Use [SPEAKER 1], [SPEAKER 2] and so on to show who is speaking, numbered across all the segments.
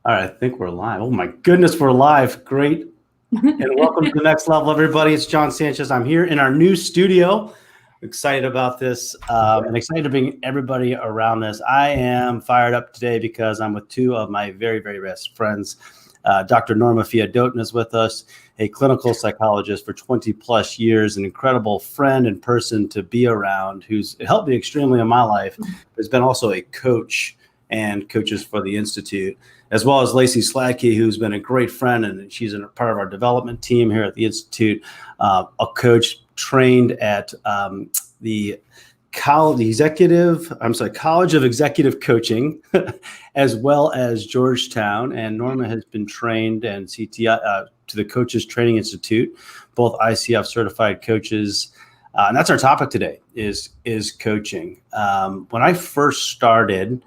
[SPEAKER 1] All right, I think we're live. Oh my goodness, we're live. Great. And welcome to the next level, everybody. It's John Sanchez. I'm here in our new studio. Excited about this and excited to bring everybody around this. I am fired up today because I'm with two of my very, very best friends. Dr. Norma is with us, a clinical psychologist for 20 plus years, an incredible friend and person to be around who's helped me extremely in my life. Has been also a coach and coaches for the Institute, as well as Lacey, who's been a great friend, and she's a part of our development team here at the Institute, a coach trained at the College of Executive Coaching, as well as Georgetown. And Norma has been trained and CTI to the Coaches Training Institute, both ICF certified coaches. And that's our topic today is coaching. When I first started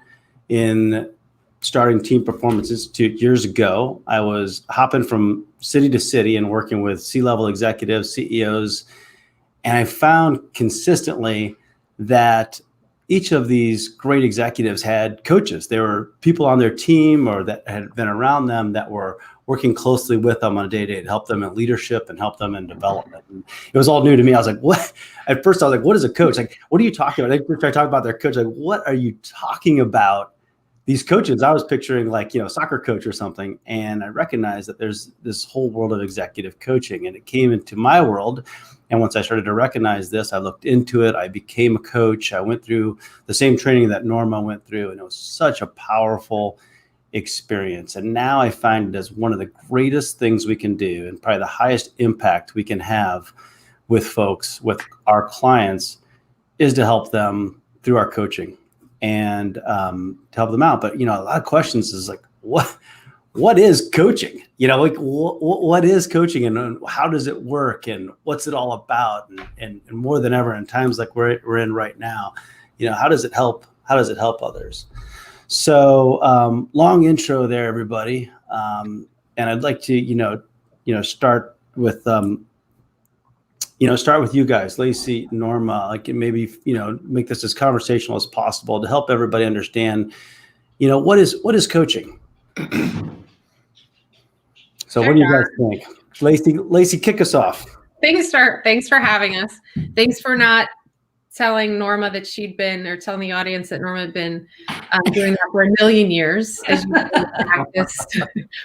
[SPEAKER 1] starting Team Performance Institute years ago, I was hopping from city to city and working with C-level executives, CEOs, and I found consistently that each of these great executives had coaches. There were people on their team or that had been around them that were working closely with them on a day-to-day to help them in leadership and help them in development. And it was all new to me. I was like, what? At first I was like, what is a coach? Like, what are you talking about? I talk about their coach. Like, what are you talking about? These coaches, I was picturing like, soccer coach or something. And I recognized that there's this whole world of executive coaching, and it came into my world. And once I started to recognize this, I looked into it. I became a coach. I went through the same training that Norma went through, and it was such a powerful experience. And now I find it as one of the greatest things we can do, and probably the highest impact we can have with folks, with our clients, is to help them through our coaching and to help them out. But, a lot of questions is like, what is coaching? What is coaching, and how does it work, and what's it all about? And more than ever in times like we're in right now, how does it help? How does it help others? So long intro there, everybody. And I'd like to, start with, start with you guys, Lacey, Norma, like maybe, make this as conversational as possible to help everybody understand, what is coaching? So what do you guys think? Lacey, kick us off.
[SPEAKER 2] Thanks for having us. Thanks for not telling Norma that telling the audience that Norma had been doing that for a million years, as you practiced,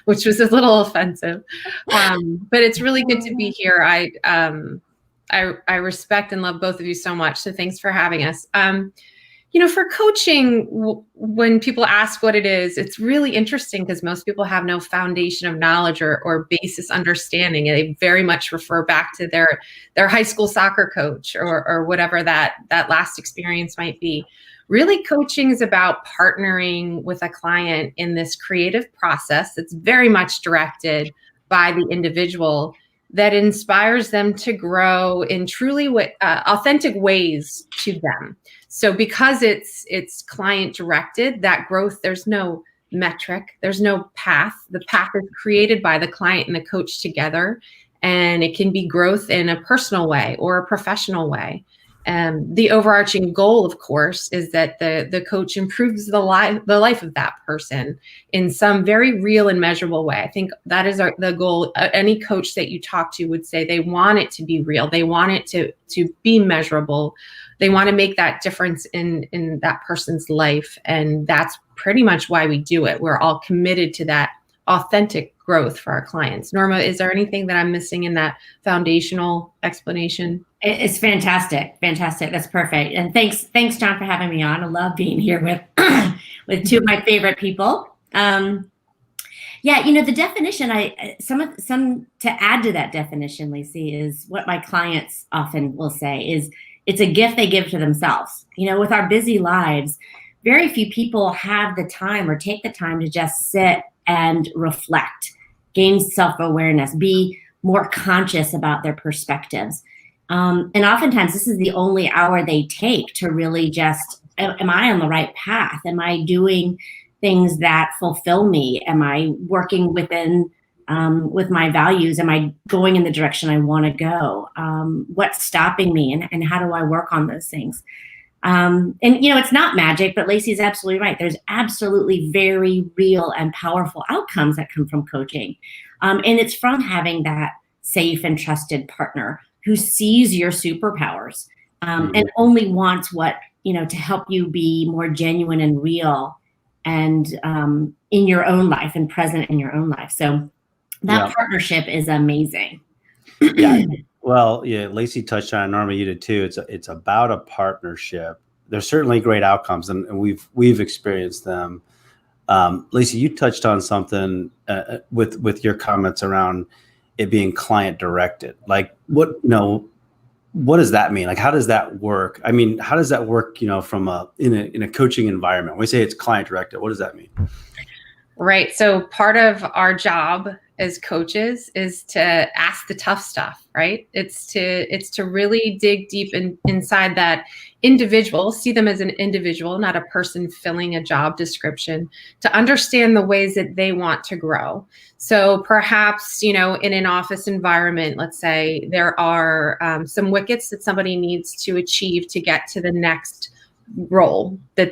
[SPEAKER 2] which was a little offensive. But it's really good to be here. I respect and love both of you so much. So thanks for having us. For coaching, when people ask what it is, it's really interesting because most people have no foundation of knowledge or basis understanding. And they very much refer back to their high school soccer coach or whatever that last experience might be. Really, coaching is about partnering with a client in this creative process that's very much directed by the individual, that inspires them to grow in truly authentic ways to them. So because it's client directed, that growth, there's no metric, there's no path. The path is created by the client and the coach together, and it can be growth in a personal way or a professional way. The overarching goal, of course, is that the coach improves the life of that person in some very real and measurable way. I think that is the goal. Any coach that you talk to would say they want it to be real. They want it to be measurable. They want to make that difference in that person's life. And that's pretty much why we do it. We're all committed to that authentic growth for our clients. Norma, is there anything that I'm missing in that foundational explanation?
[SPEAKER 3] It's fantastic. Fantastic. That's perfect. And thanks, John, for having me on. I love being here with with two of my favorite people. The definition, some to add to that definition, Lacey, is what my clients often will say is it's a gift they give to themselves. With our busy lives, very few people have the time or take the time to just sit and reflect, gain self-awareness, be more conscious about their perspectives. And oftentimes this is the only hour they take to really just, am I on the right path? Am I doing things that fulfill me? Am I working within with my values? Am I going in the direction I want to go? What's stopping me, and how do I work on those things? And, it's not magic, but Lacey's absolutely right. There's absolutely very real and powerful outcomes that come from coaching. And it's from having that safe and trusted partner who sees your superpowers and only wants what, to help you be more genuine and real and in your own life and present in your own life. So that partnership is amazing.
[SPEAKER 1] Yeah. Well, yeah, Lacey touched on it, Norma, you did too. It's about a partnership. There's certainly great outcomes, and we've experienced them. Lacey, you touched on something with your comments around it being client directed. Like, what does that mean? Like, how does that work? I mean, how does that work? From in a coaching environment, when we say it's client directed, what does that mean?
[SPEAKER 2] Right. So part of our job as coaches is to ask the tough stuff, right? It's to really dig deep inside that individual, see them as an individual, not a person filling a job description, to understand the ways that they want to grow. So perhaps, in an office environment, let's say there are some wickets that somebody needs to achieve to get to the next role that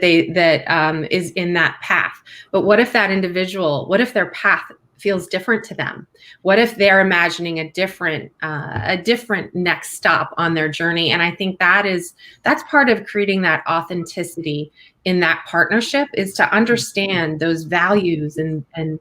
[SPEAKER 2] is in that path. But what if their path feels different to them? What if they're imagining a different next stop on their journey? And I think that's part of creating that authenticity in that partnership, is to understand those values and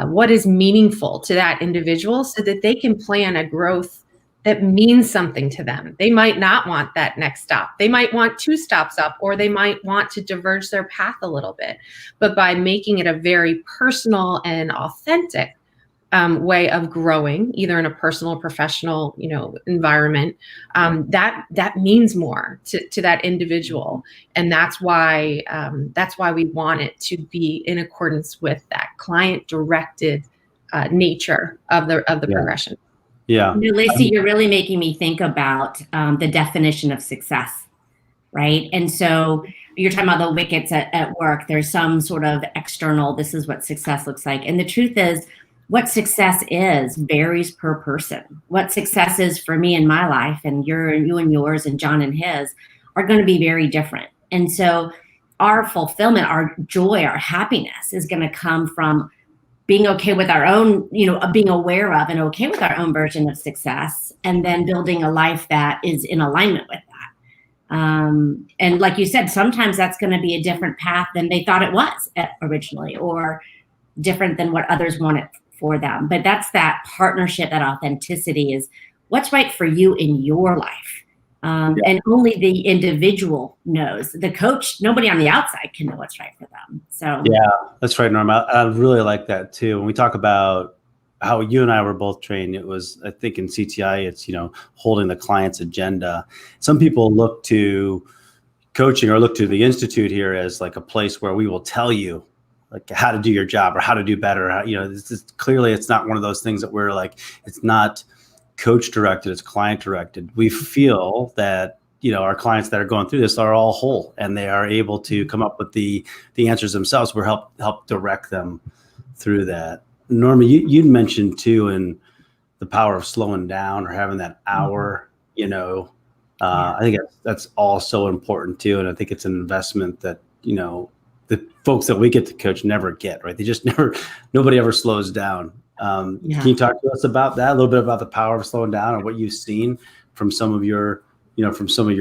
[SPEAKER 2] what is meaningful to that individual, so that they can plan a growth that means something to them. They might not want that next stop. They might want 2 stops up, or they might want to diverge their path a little bit. But by making it a very personal and authentic way of growing, either in a personal or professional, environment, that means more to that individual. And that's why we want it to be in accordance with that client directed nature of the progression.
[SPEAKER 1] Yeah.
[SPEAKER 3] Lacey, you're really making me think about the definition of success, right? And so you're talking about the wickets at work. There's some sort of external, this is what success looks like. And the truth is, what success is varies per person. What success is for me in my life, and you and yours, and John and his, are going to be very different. And so our fulfillment, our joy, our happiness is going to come from being okay with our own, being aware of and okay with our own version of success, and then building a life that is in alignment with that. And like you said, sometimes that's going to be a different path than they thought it was originally, or different than what others wanted for them. But that's that partnership, that authenticity is what's right for you in your life. And only the individual knows. The coach, nobody on the outside can know what's right for them. So
[SPEAKER 1] yeah, that's right, Norma. I really like that too. When we talk about how you and I were both trained, it was, I think in CTI, it's, holding the client's agenda. Some people look to coaching or look to the Institute here as like a place where we will tell you like how to do your job or how to do better. Clearly it's not one of those things that we're like, it's not coach directed, it's client directed. We feel that our clients that are going through this are all whole, and they are able to come up with the answers themselves. We're help direct them through that. Norma, you mentioned too in the power of slowing down or having that hour. I think that's all so important too, and I think it's an investment that the folks that we get to coach never get. Right? They just nobody ever slows down. Can you talk to us about that, a little bit about the power of slowing down, and what you've seen from some of your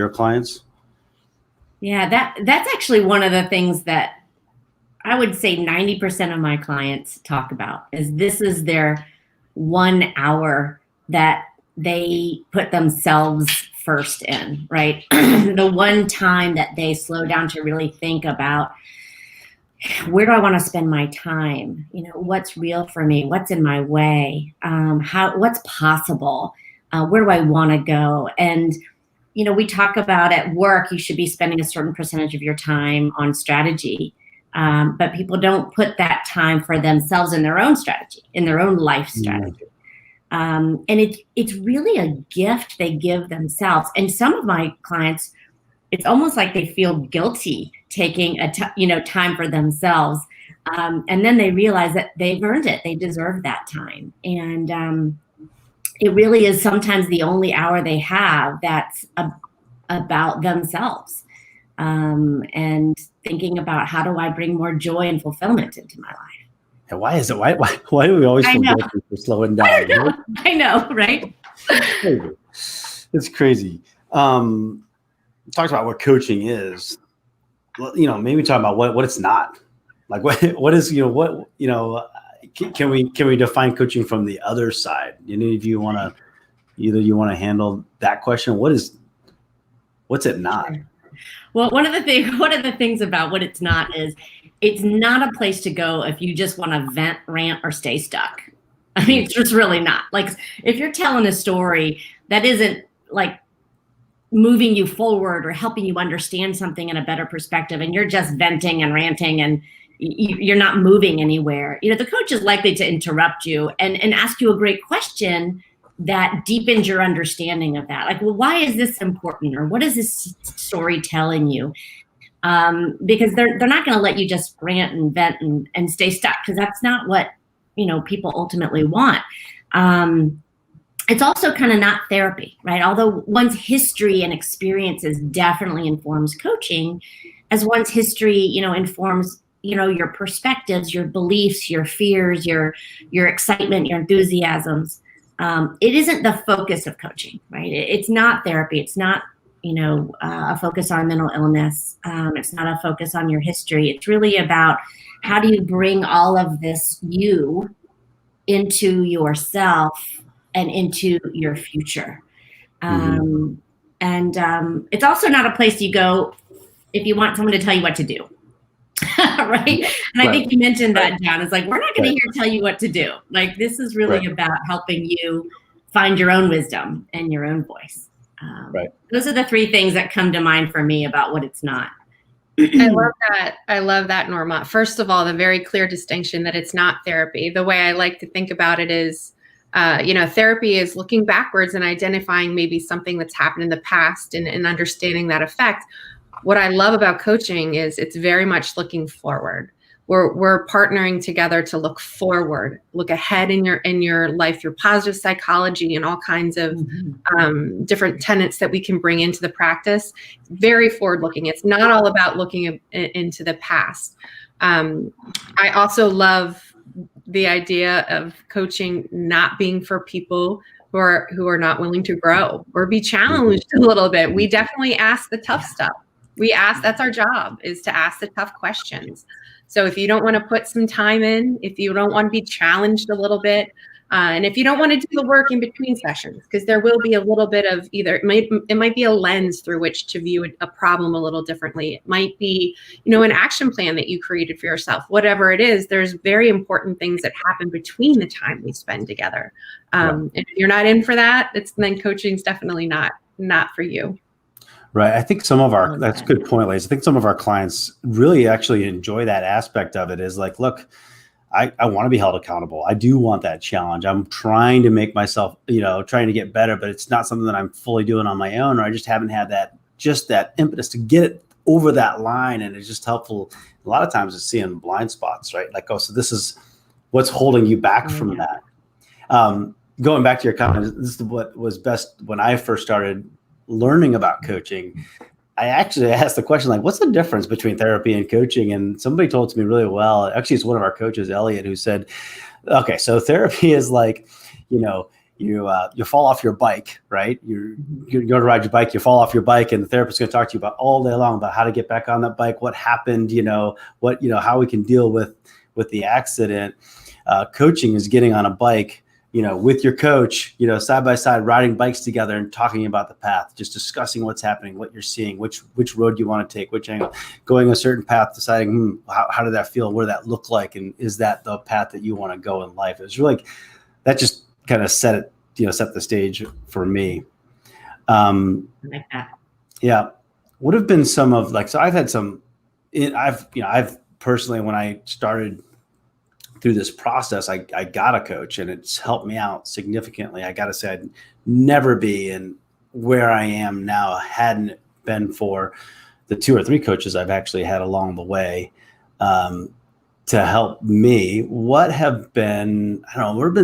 [SPEAKER 1] clients?
[SPEAKER 3] Yeah, that's actually one of the things that I would say 90% of my clients talk about, is this is their 1 hour that they put themselves first in, right? The one time that they slow down to really think about, where do I want to spend my time? What's real for me? What's in my way? What's possible? Where do I want to go? And, we talk about at work, you should be spending a certain percentage of your time on strategy. But people don't put that time for themselves in their own strategy, in their own life strategy. And it's really a gift they give themselves. And some of my clients, it's almost like they feel guilty taking time for themselves. And then they realize that they've earned it. They deserve that time. And it really is sometimes the only hour they have that's about themselves. and thinking about how do I bring more joy and fulfillment into my life.
[SPEAKER 1] And why is it? Why do we always feel guilty for slowing down?
[SPEAKER 3] I know, right?
[SPEAKER 1] It's crazy. Talked about what coaching is. Maybe talk about what it's not. Like what is can we define coaching from the other side? If you want to handle that question. What's it not?
[SPEAKER 3] Well, one of the things about what it's not is it's not a place to go if you just want to vent, rant, or stay stuck. I mean, it's just really not. Like if you're telling a story that isn't like moving you forward or helping you understand something in a better perspective, and you're just venting and ranting and you're not moving anywhere, the coach is likely to interrupt you and ask you a great question that deepens your understanding of that. Like, well, why is this important? Or what is this story telling you? Because they're not going to let you just rant and vent and stay stuck, because that's not what, people ultimately want. It's also kind of not therapy, right? Although one's history and experiences definitely informs coaching, as one's history, informs, your perspectives, your beliefs, your fears, your excitement, your enthusiasms. It isn't the focus of coaching, right? It's not therapy. It's not, a focus on mental illness. It's not a focus on your history. It's really about how do you bring all of this you into yourself and into your future. And it's also not a place you go if you want someone to tell you what to do. Right? And I think you mentioned that, John. It's like, we're not going to here tell you what to do. Like, this is really about helping you find your own wisdom and your own voice. Those are the three things that come to mind for me about what it's not.
[SPEAKER 2] I love that, Norma. First of all, the very clear distinction that it's not therapy. The way I like to think about it is, therapy is looking backwards and identifying maybe something that's happened in the past and understanding that effect. What I love about coaching is it's very much looking forward. We're partnering together to look forward, look ahead in your life, your positive psychology, and all kinds of different tenets that we can bring into the practice. Very forward looking. It's not all about looking into the past. I also love the idea of coaching not being for people who are not willing to grow or be challenged a little bit. We definitely ask the tough stuff. That's our job, is to ask the tough questions. So if you don't want to put some time in, if you don't want to be challenged a little bit, and if you don't want to do the work in between sessions, because there will be a little bit of either, it might be a lens through which to view a problem a little differently. It might be, an action plan that you created for yourself. Whatever it is, there's very important things that happen between the time we spend together. And if you're not in for that, then coaching's definitely not for you.
[SPEAKER 1] Right. I think that's a good point, Lacey. I think some of our clients really actually enjoy that aspect of it, is like, look, I want to be held accountable. I do want that challenge. I'm trying to make myself, trying to get better, but it's not something that I'm fully doing on my own, or I just haven't had that impetus to get it over that line. And it's just helpful. A lot of times it's seeing blind spots, right? Like, oh, so this is what's holding you back from that. Going back to your comment, this is what was best when I first started learning about coaching. I actually asked the question, like, what's the difference between therapy and coaching? And somebody told it to me really well. Actually, it's one of our coaches, Elliot, who said, okay, so therapy is like, you fall off your bike, right? You go to ride your bike, you fall off your bike, and the therapist is going to talk to you about all day long about how to get back on that bike, what happened, how we can deal with the accident. Coaching is getting on a bike, with your coach, side by side, riding bikes together and talking about the path, just discussing what's happening, what you're seeing, which road you want to take, which angle, going a certain path, deciding, how did that feel? What did that look like? And is that the path that you want to go in life? It's really, that just kind of set the stage for me.
[SPEAKER 3] Like that.
[SPEAKER 1] Yeah. What have been some of, so I've had I've personally, when I started through this process, I got a coach, and it's helped me out significantly. I got to say, I'd never be in where I am now hadn't it been for the 2 or 3 coaches I've actually had along the way to help me. What have been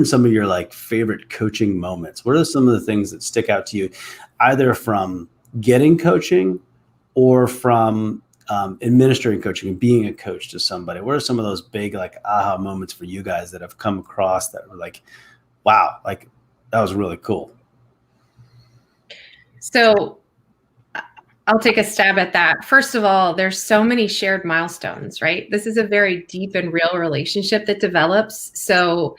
[SPEAKER 1] some of your favorite coaching moments? What are some of the things that stick out to you, either from getting coaching or from administering coaching and being a coach to somebody? What are some of those big like aha moments for you guys that have come across that were like, wow, like that was really cool?
[SPEAKER 2] So I'll take a stab at that. First of all, there's so many shared milestones, right? This is a very deep and real relationship that develops. So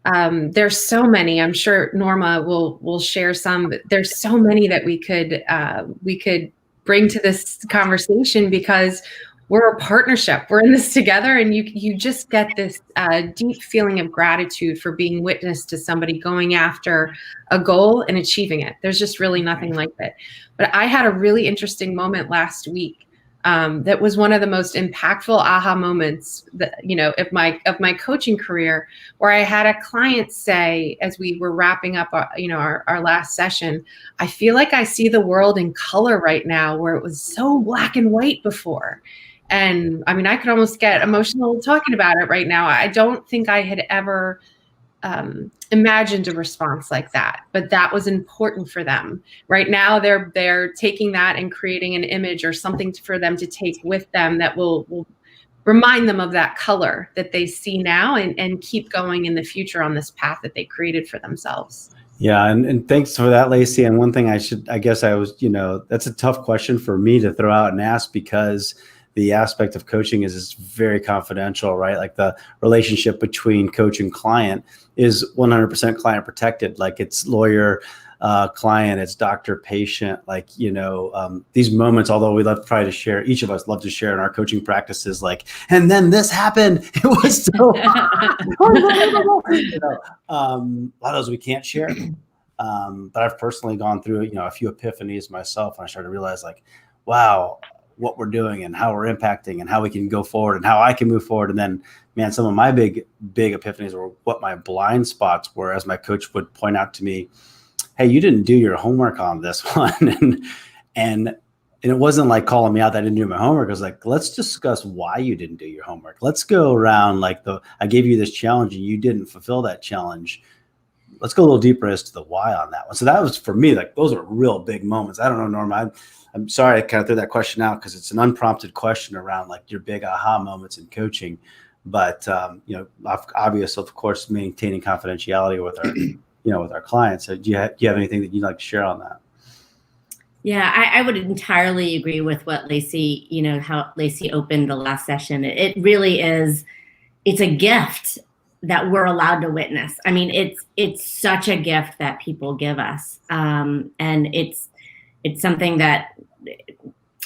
[SPEAKER 2] there's so many. I'm sure Norma will share some. But there's so many that we could bring to this conversation because we're a partnership. We're in this together, and you just get this deep feeling of gratitude for being witness to somebody going after a goal and achieving it. There's just really nothing like it. But I had a really interesting moment last week that was one of the most impactful aha moments that, of my coaching career, where I had a client say, as we were wrapping up our last session, I feel like I see the world in color right now where it was so black and white before. And I mean, I could almost get emotional talking about it right now. I don't think I had ever imagined a response like that, but that was important for them. Right now, they're taking that and creating an image or something for them to take with them that will remind them of that color that they see now and keep going in the future on this path that they created for themselves.
[SPEAKER 1] Yeah. And thanks for that, Lacey. And one thing that's a tough question for me to throw out and ask, because the aspect of coaching is very confidential, right? Like the relationship between coach and client is 100% client protected. Like it's lawyer, client, it's doctor, patient. Like, these moments, although we love try to share, each of us love to share in our coaching practices, like, and then this happened. It was so, a lot of those we can't share. But I've personally gone through, a few epiphanies myself. And I started to realize like, wow, what we're doing and how we're impacting and how we can go forward and how I can move forward. And then, man, some of my big epiphanies were what my blind spots were, as my coach would point out to me, hey, you didn't do your homework on this one. and it wasn't like calling me out that I didn't do my homework. It was like, let's discuss why you didn't do your homework. Let's go around like I gave you this challenge and you didn't fulfill that challenge. Let's go a little deeper as to the why on that one. So that was, for me, like those are real big moments. I don't know, Norma, I'm sorry I kind of threw that question out because it's an unprompted question around like your big aha moments in coaching. But, obvious, of course, maintaining confidentiality with our, with our clients. So do you have anything that you'd like to share on that?
[SPEAKER 3] Yeah, I would entirely agree with what Lacey, how Lacey opened the last session. It really is, it's a gift that we're allowed to witness. I mean, it's such a gift that people give us. And it's something that,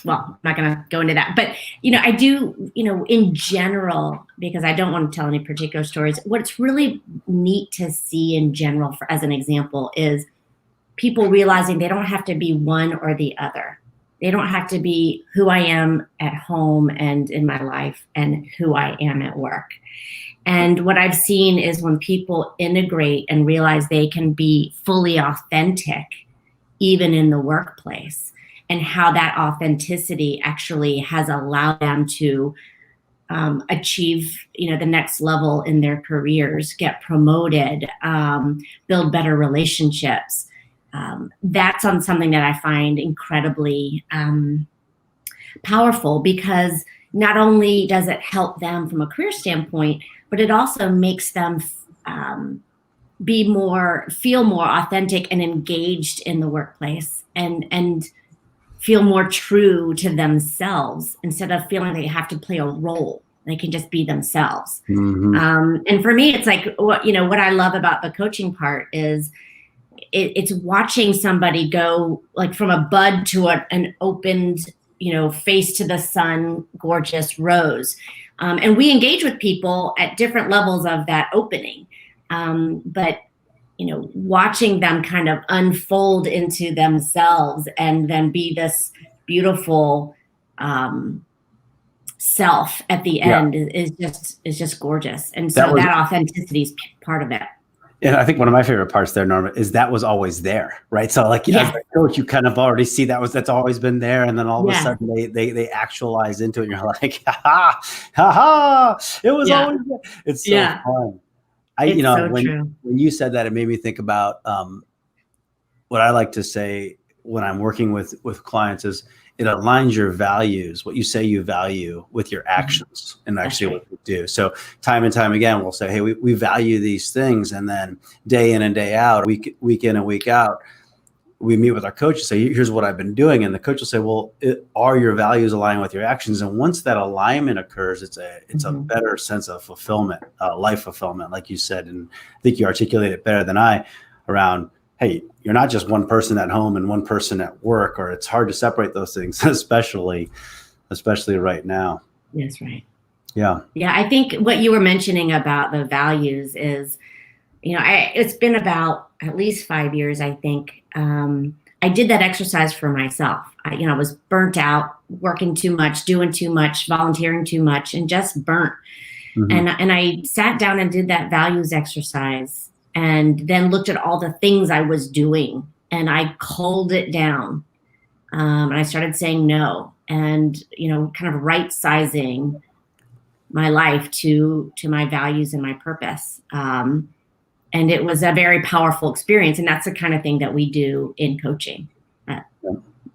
[SPEAKER 3] well, I'm not going to go into that, but, I do, in general, because I don't want to tell any particular stories, what's really neat to see in general, as an example, is people realizing they don't have to be one or the other. They don't have to be who I am at home and in my life and who I am at work. And what I've seen is when people integrate and realize they can be fully authentic, even in the workplace, and how that authenticity actually has allowed them to achieve, the next level in their careers, get promoted, build better relationships. That's on something that I find incredibly powerful, because not only does it help them from a career standpoint, but it also makes them feel more authentic and engaged in the workplace, and feel more true to themselves instead of feeling they have to play a role. They can just be themselves. Mm-hmm. And for me, it's like, what I love about the coaching part is it's watching somebody go like from a bud to an opened, face to the sun, gorgeous rose. And we engage with people at different levels of that opening. But watching them kind of unfold into themselves and then be this beautiful self at the end is just gorgeous. And so that authenticity is part of it.
[SPEAKER 1] And I think one of my favorite parts there, Norma, is that was always there, right? So like, as a coach, you kind of already see that's always been there. And then all of a sudden they actualize into it. And you're like, ha ha, it was always there. It's so fun. When you said that, it made me think about what I like to say when I'm working with clients is it aligns your values, what you say you value, with your actions and actually what you do. So time and time again, we'll say, hey, we value these things. And then day in and day out, week in and week out, we meet with our coach and say, here's what I've been doing. And the coach will say, well, are your values aligned with your actions? And once that alignment occurs, it's a better sense of fulfillment, life fulfillment, like you said. And I think you articulate it better than I around, hey, you're not just one person at home and one person at work, or it's hard to separate those things, especially right now.
[SPEAKER 3] That's right.
[SPEAKER 1] Yeah.
[SPEAKER 3] Yeah. I think what you were mentioning about the values is, it's been about at least 5 years, I think. I did that exercise for myself. I was burnt out, working too much, doing too much, volunteering too much, and just burnt. Mm-hmm. And I sat down and did that values exercise, and then looked at all the things I was doing, and I culled it down. And I started saying no, and kind of right sizing my life to my values and my purpose. And it was a very powerful experience. And that's the kind of thing that we do in coaching.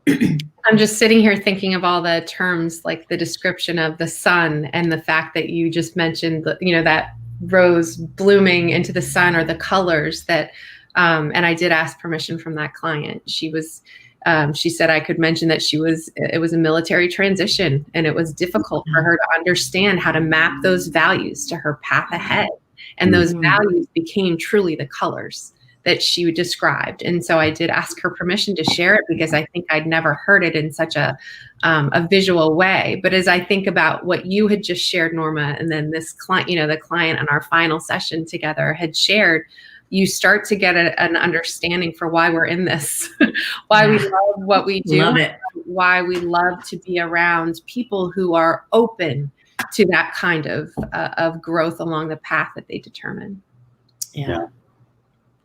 [SPEAKER 2] I'm just sitting here thinking of all the terms, like the description of the sun, and the fact that you just mentioned, that rose blooming into the sun, or the colors that, and I did ask permission from that client. She said I could mention that it was a military transition, and it was difficult for her to understand how to map those values to her path ahead. And those values became truly the colors that she described. And so I did ask her permission to share it, because I think I'd never heard it in such a visual way. But as I think about what you had just shared, Norma, and then this client, the client on our final session together had shared, you start to get an understanding for why we're in this, why we love what we do,
[SPEAKER 3] love it.
[SPEAKER 2] Why we love to be around people who are open to that kind of growth along the path that they determine.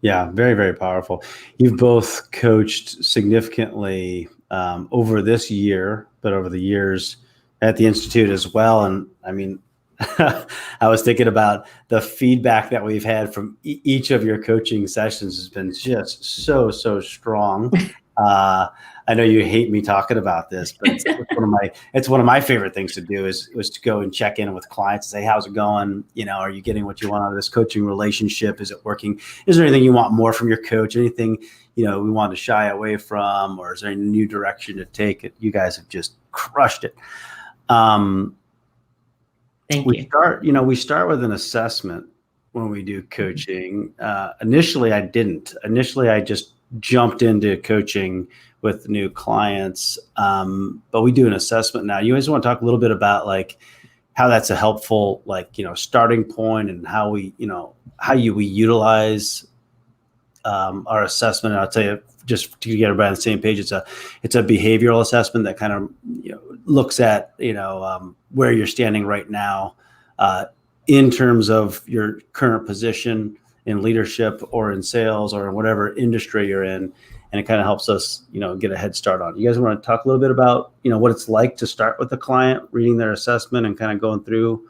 [SPEAKER 1] Yeah, very, very powerful. You've both coached significantly over this year, but over the years at the Institute as well. And I mean, I was thinking about the feedback that we've had from each of your coaching sessions has been just so strong. I know you hate me talking about this, but it's one of my favorite things to do is to go and check in with clients and say, how's it going? Are you getting what you want out of this coaching relationship? Is it working? Is there anything you want more from your coach? Anything, we want to shy away from, or is there a new direction to take? You guys have just crushed it.
[SPEAKER 3] Thank you.
[SPEAKER 1] We start with an assessment when we do coaching. Initially, I didn't. Initially, I just jumped into coaching with new clients. But we do an assessment now. You guys want to talk a little bit about how that's a helpful, starting point, and how we utilize our assessment. And I'll tell you, just to get everybody on the same page, it's a behavioral assessment that kind of looks at where you're standing right now in terms of your current position in leadership or in sales or in whatever industry you're in, and it kind of helps us get a head start on it. You guys want to talk a little bit about what it's like to start with a client, reading their assessment and kind of going through,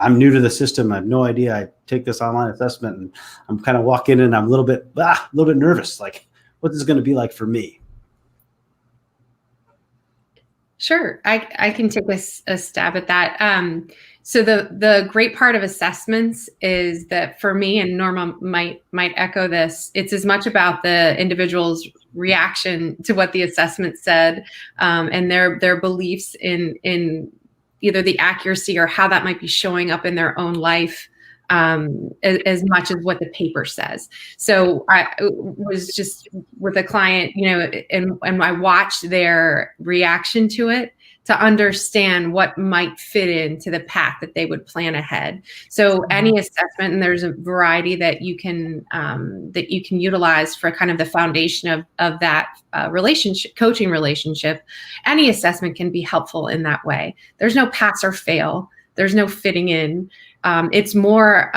[SPEAKER 1] I'm new to the system. I have no idea. I take this online assessment and I'm kind of walking in and I'm a little bit nervous. What is this going to be like for me?
[SPEAKER 2] Sure. I can take a stab at that. So the great part of assessments is that for me, and Norma might echo this, it's as much about the individual's reaction to what the assessment said, and their beliefs in either the accuracy or how that might be showing up in their own life, as much as what the paper says. So I was just with a client, and I watched their reaction to it to understand what might fit into the path that they would plan ahead. So any assessment, and there's a variety that you can utilize for kind of the foundation of that coaching relationship. Any assessment can be helpful in that way. There's no pass or fail. There's no fitting in. It's more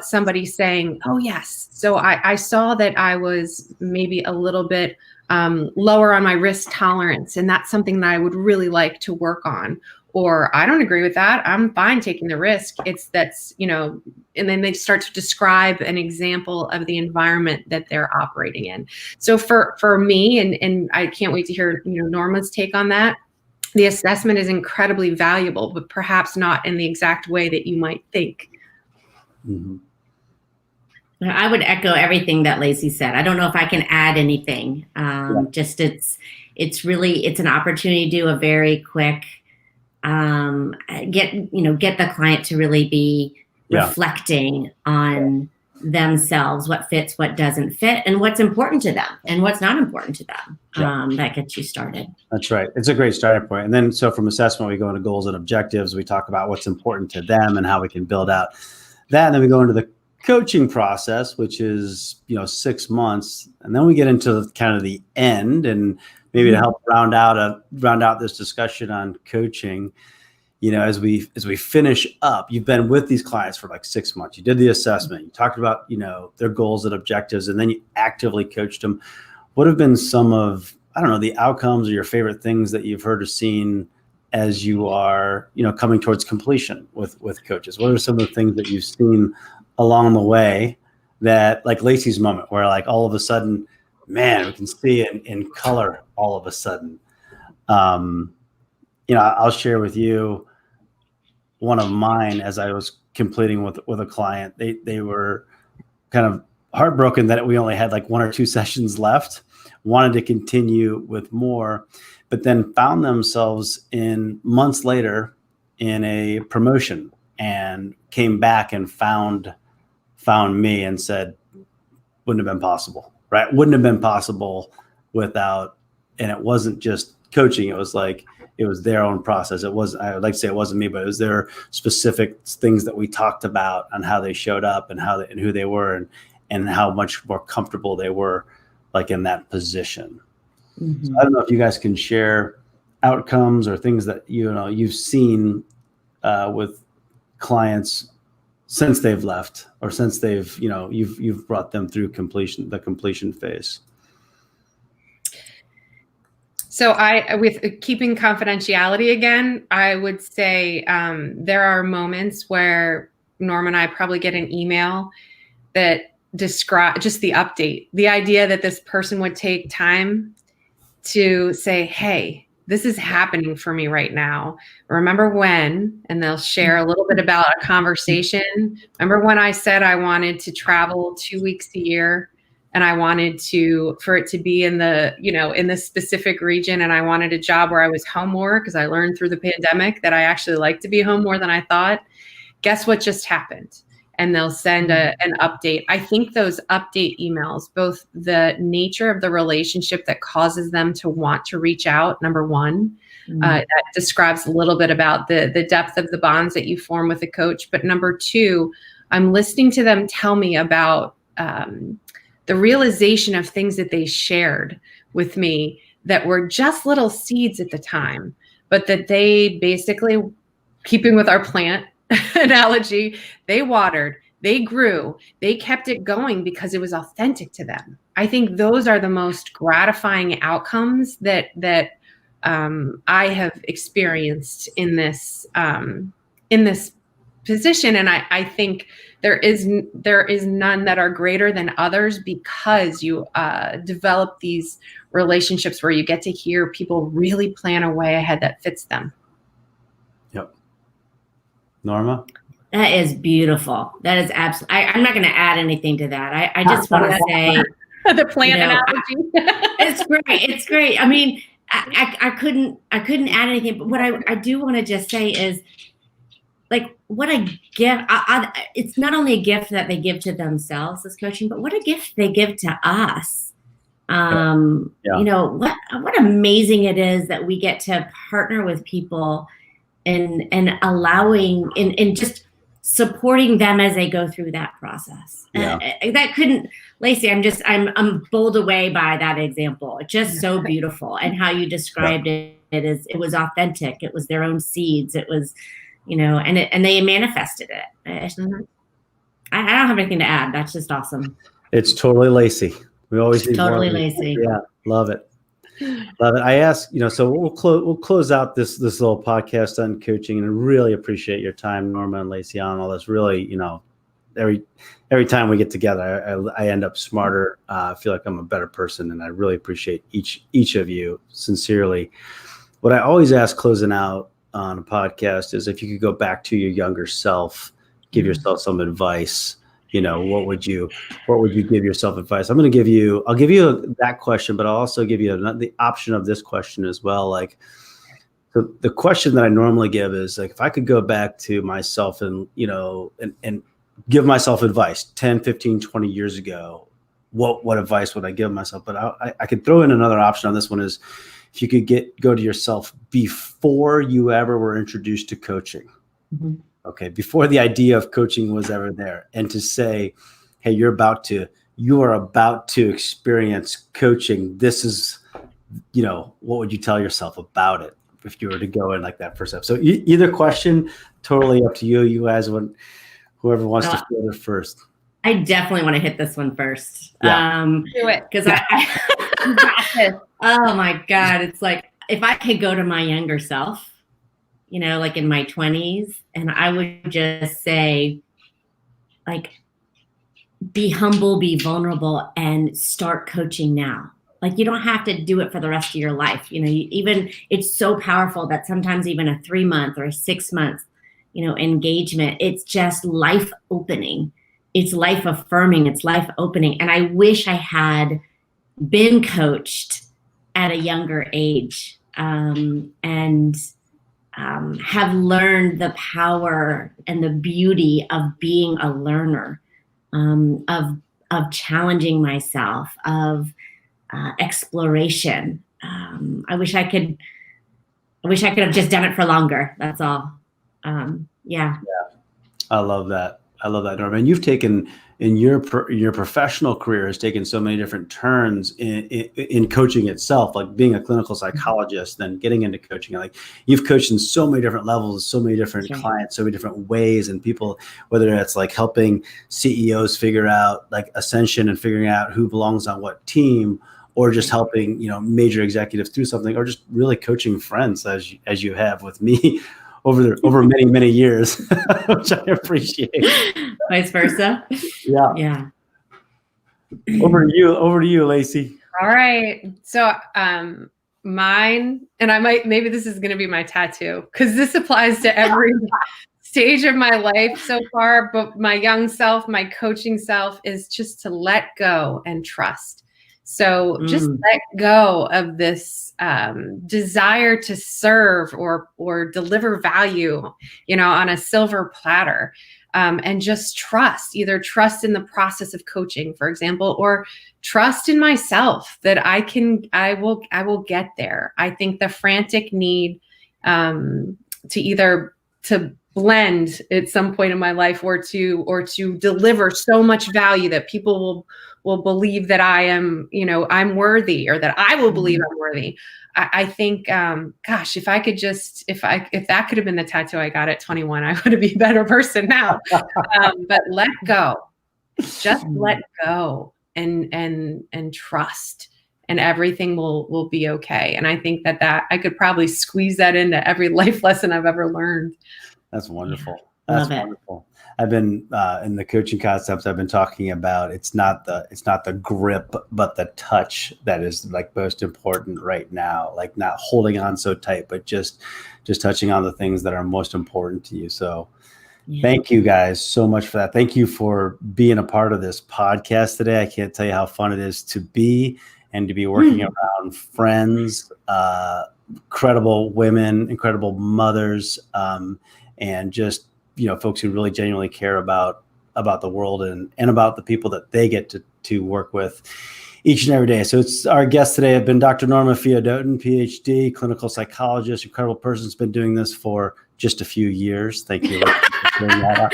[SPEAKER 2] somebody saying, oh, yes. So I saw that I was maybe a little bit lower on my risk tolerance, and that's something that I would really like to work on. or I don't agree with that. I'm fine taking the risk. And then they start to describe an example of the environment that they're operating in. So for me, and I can't wait to hear, Norma's take on that. The assessment is incredibly valuable, but perhaps not in the exact way that you might think.
[SPEAKER 1] Mm-hmm.
[SPEAKER 3] I would echo everything that Lacey said. I don't know if I can add anything. Just it's an opportunity to do a very quick, get the client to really be reflecting on themselves, what fits, what doesn't fit, and what's important to them and what's not important to them. That gets you started.
[SPEAKER 1] That's right. It's a great starting point. And then, so from assessment, we go into goals and objectives. We talk about what's important to them and how we can build out that. And then we go into the coaching process, which is, 6 months. And then we get into kind of the end, and maybe to help round out this discussion on coaching, as we finish up. You've been with these clients for like 6 months. You did the assessment. You talked about, their goals and objectives, and then you actively coached them. What have been some of, the outcomes or your favorite things that you've heard or seen as you are, coming towards completion with coaches? What are some of the things that you've seen along the way that, like Lacey's moment, where like all of a sudden, man, we can see it in color all of a sudden? I'll share with you one of mine. As I was completing with a client, they were kind of heartbroken that we only had like 1 or 2 sessions left, wanted to continue with more, but then found themselves months later in a promotion, and came back and found me and said, wouldn't have been possible, right? Wouldn't have been possible without, and it wasn't just coaching. It was like, it was their own process. I would like to say it wasn't me, but it was their specific things that we talked about on how they showed up and and who they were, and how much more comfortable they were like in that position. Mm-hmm. So I don't know if you guys can share outcomes or things that, you've seen with clients since they've left, or since they've, you've brought them through the completion phase.
[SPEAKER 2] So with keeping confidentiality again, I would say there are moments where Norma and I probably get an email that describe just the update, the idea that this person would take time to say, hey, this is happening for me right now. Remember when? And they'll share a little bit about a conversation. Remember when I said I wanted to travel 2 weeks a year, and I wanted for it to be in this specific region, and I wanted a job where I was home more, because I learned through the pandemic that I actually like to be home more than I thought. Guess what just happened? And they'll send an update. I think those update emails, both the nature of the relationship that causes them to want to reach out, number one, that describes a little bit about the depth of the bonds that you form with a coach. But number two, I'm listening to them tell me about the realization of things that they shared with me that were just little seeds at the time, but that they basically, keeping with our plant analogy, they watered, they grew, they kept it going because it was authentic to them. I think those are the most gratifying outcomes that I have experienced in this position. And I think there is none that are greater than others, because you develop these relationships where you get to hear people really plan a way ahead that fits them.
[SPEAKER 1] Yep. Norma?
[SPEAKER 3] That is beautiful. That is absolutely, I'm not going to add anything to that. I just want to say
[SPEAKER 2] the plant analogy.
[SPEAKER 3] It's great. It's great. I mean, I couldn't add anything, but what I do want to just say is, like, what a gift. It's not only a gift that they give to themselves as coaching, but what a gift they give to us. What amazing it is that we get to partner with people and allowing and just supporting them as they go through that process. That couldn't, Lacey, I'm bowled away by that example. It's just so beautiful. And how you described it was authentic. It was their own seeds. It was, and they manifested it. I don't have anything to add. That's just awesome.
[SPEAKER 1] It's totally Lacey. We always need
[SPEAKER 3] totally
[SPEAKER 1] more.
[SPEAKER 3] Lacey.
[SPEAKER 1] Yeah, love it. Love it. I ask, so we'll close out this little podcast on coaching, and I really appreciate your time, Norma and Lacey, on all this. Really, every time we get together, I end up smarter. I feel like I'm a better person, and I really appreciate each of you sincerely. What I always ask closing out on a podcast is if you could go back to your younger self, give yourself some advice. What would you give yourself advice? I'll give you that question, but I'll also give you the option of this question as well. Like the question that I normally give is like, if I could go back to myself and give myself advice 10, 15, 20 years ago, what advice would I give myself? But I could throw in another option on this one is if you could go to yourself before you ever were introduced to coaching. Mm-hmm. Okay, before the idea of coaching was ever there, and to say, hey, you are about to experience coaching. This is, what would you tell yourself about it if you were to go in like that first step? So either question, totally up to you. You guys, whoever wants to field it first.
[SPEAKER 3] I definitely want to hit this one first.
[SPEAKER 2] Yeah. Do it.
[SPEAKER 3] Because oh my God, it's like, if I could go to my younger self, like in my 20s, and I would just say, like, be humble, be vulnerable, and start coaching now. Like, you don't have to do it for the rest of your life. Even it's so powerful that sometimes even a 3-month or a 6-month, engagement, it's just life opening. It's life affirming. It's life opening. And I wish I had been coached at a younger age, and have learned the power and the beauty of being a learner, of challenging myself, of exploration. I wish I could have just done it for longer. That's all. Yeah.
[SPEAKER 1] I love that, Norma. And you've taken in your professional career has taken so many different turns in coaching itself, like being a clinical psychologist, then getting into coaching. Like you've coached in so many different levels, so many different clients, so many different ways, and people, whether it's like helping CEOs figure out like ascension and figuring out who belongs on what team, or just helping, major executives through something, or just really coaching friends as you have with me over many, many years, which I appreciate.
[SPEAKER 3] Vice versa.
[SPEAKER 1] Yeah. Over to you, Lacey.
[SPEAKER 2] All right. So mine, and maybe this is going to be my tattoo, because this applies to every stage of my life so far, but my young self, my coaching self, is just to let go and trust. So just let go of this desire to serve or deliver value, on a silver platter, and just trust. Either trust in the process of coaching, for example, or trust in myself that I will get there. I think the frantic need to blend at some point in my life, or to deliver so much value that people will believe that I am, I'm worthy, or that I will believe I'm worthy. I think, gosh, if that could have been the tattoo I got at 21, I would be a better person now. But let go, just let go and trust, and everything will be okay. And I think that I could probably squeeze that into every life lesson I've ever learned.
[SPEAKER 1] That's wonderful.
[SPEAKER 3] Yeah,
[SPEAKER 1] That's wonderful. I've been in the coaching concepts I've been talking about. It's not the grip, but the touch that is like most important right now. Like not holding on so tight, but just touching on the things that are most important to you. So thank you guys so much for that. Thank you for being a part of this podcast today. I can't tell you how fun it is to be and to be working around friends, incredible women, incredible mothers, and just, folks who really genuinely care about the world and about the people that they get to work with each and every day. So it's our guests today have been Dr. Norma Feodotin, PhD, clinical psychologist, incredible person who's been doing this for just a few years. Thank you. For sharing that.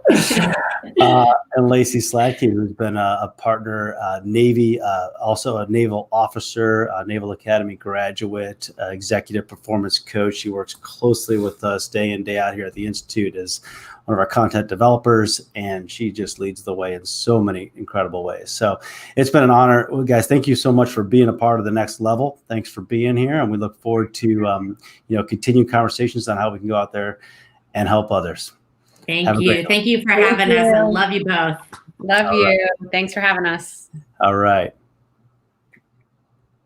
[SPEAKER 1] And Lacey Sladkey, who's been a partner, Navy, also a naval officer, Naval Academy graduate, executive performance coach. She works closely with us day in, day out here at the Institute as one of our content developers, and she just leads the way in so many incredible ways. So it's been an honor. Well, guys, thank you so much for being a part of the next level. Thanks for being here, and we look forward to continue conversations on how we can go out there and help others.
[SPEAKER 3] Thank you. Thank you for having us. I love you both.
[SPEAKER 2] Love you. Thanks for having us.
[SPEAKER 1] All right.